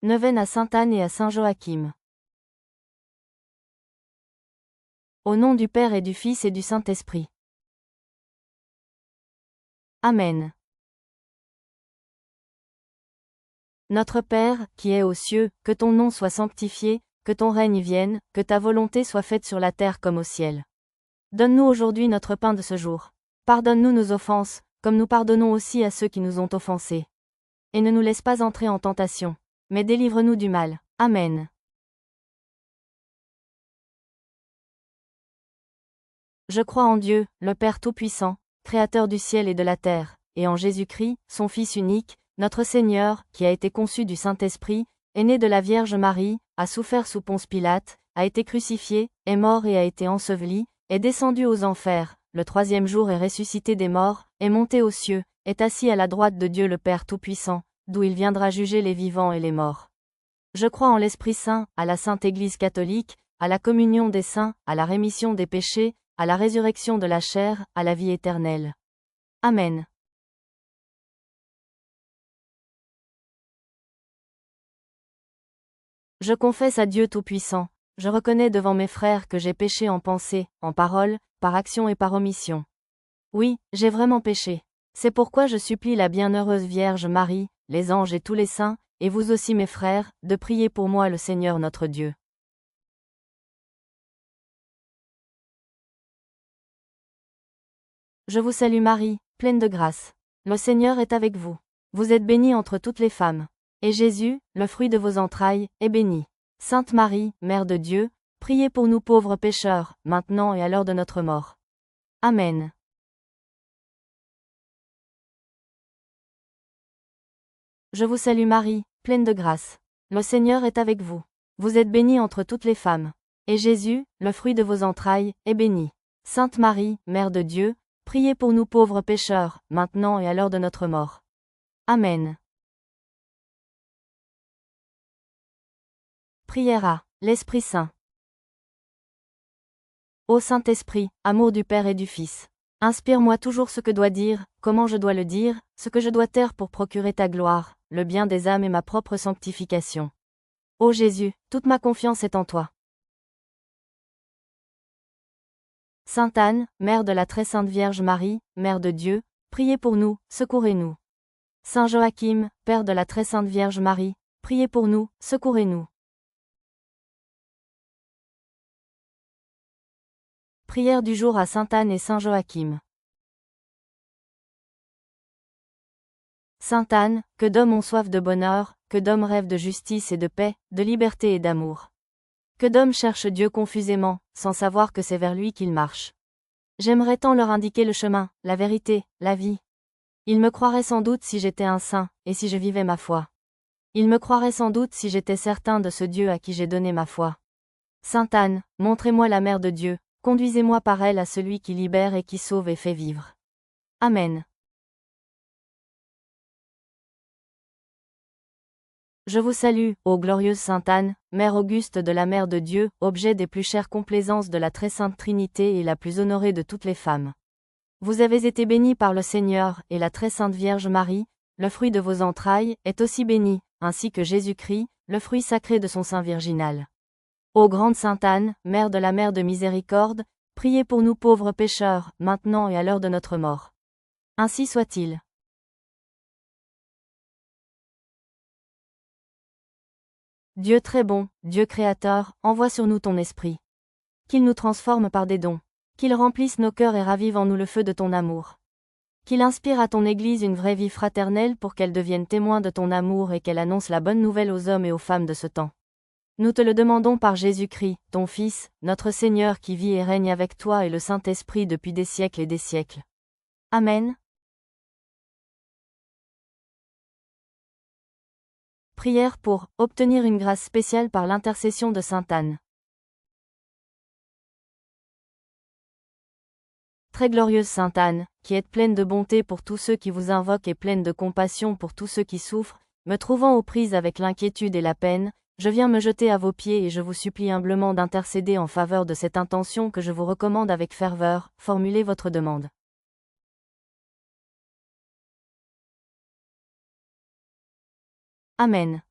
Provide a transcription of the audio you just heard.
Neuvaine à Sainte-Anne et à Saint-Joachim. Au nom du Père et du Fils et du Saint-Esprit. Amen. Notre Père, qui es aux cieux, que ton nom soit sanctifié, que ton règne vienne, que ta volonté soit faite sur la terre comme au ciel. Donne-nous aujourd'hui notre pain de ce jour. Pardonne-nous nos offenses, comme nous pardonnons aussi à ceux qui nous ont offensés. Et ne nous laisse pas entrer en tentation, mais délivre-nous du mal. Amen. Je crois en Dieu, le Père Tout-Puissant, Créateur du ciel et de la terre, et en Jésus-Christ, son Fils unique, notre Seigneur, qui a été conçu du Saint-Esprit, est né de la Vierge Marie, a souffert sous Ponce Pilate, a été crucifié, est mort et a été enseveli, est descendu aux enfers, le troisième jour est ressuscité des morts, est monté aux cieux, est assis à la droite de Dieu le Père Tout-Puissant, d'où il viendra juger les vivants et les morts. Je crois en l'Esprit Saint, à la Sainte Église catholique, à la communion des saints, à la rémission des péchés, à la résurrection de la chair, à la vie éternelle. Amen. Je confesse à Dieu Tout-Puissant, je reconnais devant mes frères que j'ai péché en pensée, en parole, par action et par omission. Oui, j'ai vraiment péché. C'est pourquoi je supplie la bienheureuse Vierge Marie, les anges et tous les saints, et vous aussi mes frères, de prier pour moi le Seigneur notre Dieu. Je vous salue Marie, pleine de grâce. Le Seigneur est avec vous. Vous êtes bénie entre toutes les femmes. Et Jésus, le fruit de vos entrailles, est béni. Sainte Marie, Mère de Dieu, priez pour nous pauvres pécheurs, maintenant et à l'heure de notre mort. Amen. Je vous salue Marie, pleine de grâce. Le Seigneur est avec vous. Vous êtes bénie entre toutes les femmes. Et Jésus, le fruit de vos entrailles, est béni. Sainte Marie, Mère de Dieu, priez pour nous pauvres pécheurs, maintenant et à l'heure de notre mort. Amen. Prière à l'Esprit Saint. Ô Saint-Esprit, amour du Père et du Fils, inspire-moi toujours ce que dois dire, comment je dois le dire, ce que je dois taire pour procurer ta gloire, le bien des âmes et ma propre sanctification. Ô Jésus, toute ma confiance est en toi. Sainte Anne, Mère de la très sainte Vierge Marie, Mère de Dieu, priez pour nous, secourez-nous. Saint Joachim, Père de la très sainte Vierge Marie, priez pour nous, secourez-nous. Prière du jour à Sainte Anne et Saint Joachim. Sainte Anne, que d'hommes ont soif de bonheur, que d'hommes rêvent de justice et de paix, de liberté et d'amour. Que d'hommes cherchent Dieu confusément, sans savoir que c'est vers lui qu'ils marchent. J'aimerais tant leur indiquer le chemin, la vérité, la vie. Ils me croiraient sans doute si j'étais un saint, et si je vivais ma foi. Ils me croiraient sans doute si j'étais certain de ce Dieu à qui j'ai donné ma foi. Sainte Anne, montrez-moi la Mère de Dieu, conduisez-moi par elle à celui qui libère et qui sauve et fait vivre. Amen. Je vous salue, ô glorieuse Sainte Anne, Mère auguste de la Mère de Dieu, objet des plus chères complaisances de la très sainte Trinité et la plus honorée de toutes les femmes. Vous avez été bénie par le Seigneur, et la très sainte Vierge Marie, le fruit de vos entrailles, est aussi béni, ainsi que Jésus-Christ, le fruit sacré de son sein virginal. Ô grande Sainte Anne, Mère de la Mère de miséricorde, priez pour nous pauvres pécheurs, maintenant et à l'heure de notre mort. Ainsi soit-il. Dieu très bon, Dieu créateur, envoie sur nous ton esprit. Qu'il nous transforme par des dons. Qu'il remplisse nos cœurs et ravive en nous le feu de ton amour. Qu'il inspire à ton Église une vraie vie fraternelle pour qu'elle devienne témoin de ton amour et qu'elle annonce la bonne nouvelle aux hommes et aux femmes de ce temps. Nous te le demandons par Jésus-Christ, ton Fils, notre Seigneur qui vit et règne avec toi et le Saint-Esprit depuis des siècles et des siècles. Amen. Prière pour obtenir une grâce spéciale par l'intercession de Sainte Anne. Très glorieuse Sainte Anne, qui êtes pleine de bonté pour tous ceux qui vous invoquent et pleine de compassion pour tous ceux qui souffrent, me trouvant aux prises avec l'inquiétude et la peine, je viens me jeter à vos pieds et je vous supplie humblement d'intercéder en faveur de cette intention que je vous recommande avec ferveur, formulez votre demande. Amen.